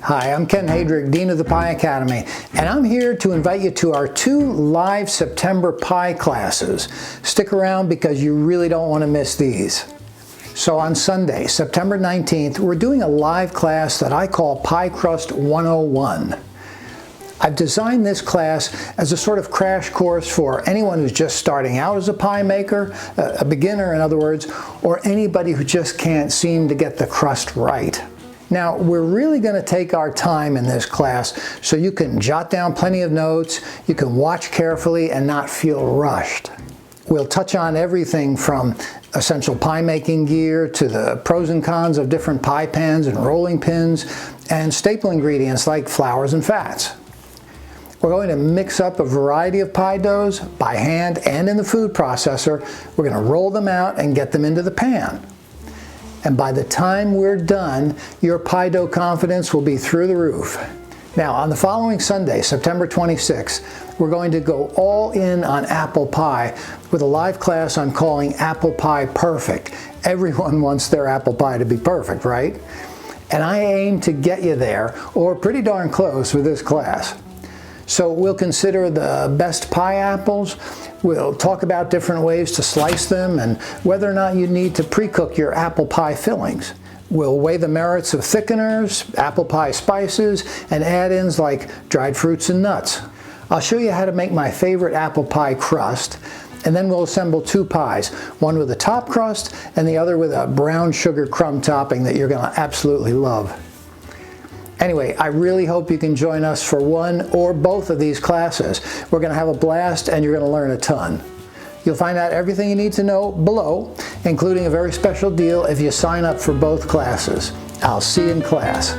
Hi, I'm Ken Haedrich, Dean of the Pie Academy, and I'm here to invite you to our 2 live September pie classes. Stick around because you really don't want to miss these. So on Sunday, September 19th, we're doing a live class that I call Pie Crust 101. I've designed this class as a sort of crash course for anyone who's just starting out as a pie maker, a beginner in other words, or anybody who just can't seem to get the crust right. Now, we're really going to take our time in this class so you can jot down plenty of notes, you can watch carefully and not feel rushed. We'll touch on everything from essential pie making gear to the pros and cons of different pie pans and rolling pins and staple ingredients like flours and fats. We're going to mix up a variety of pie doughs by hand and in the food processor. We're going to roll them out and get them into the pan. And by the time we're done, your pie dough confidence will be through the roof. Now, on the following Sunday, September 26th, we're going to go all in on apple pie with a live class on calling apple pie perfect. Everyone wants their apple pie to be perfect, right? And I aim to get you there, or pretty darn close, with this class. So we'll consider the best pie apples, we'll talk about different ways to slice them and whether or not you need to pre-cook your apple pie fillings. We'll weigh the merits of thickeners, apple pie spices, and add-ins like dried fruits and nuts. I'll show you how to make my favorite apple pie crust, and then we'll assemble 2 pies, one with a top crust and the other with a brown sugar crumb topping that you're going to absolutely love. Anyway, I really hope you can join us for one or both of these classes. We're going to have a blast and you're going to learn a ton. You'll find out everything you need to know below, including a very special deal if you sign up for both classes. I'll see you in class.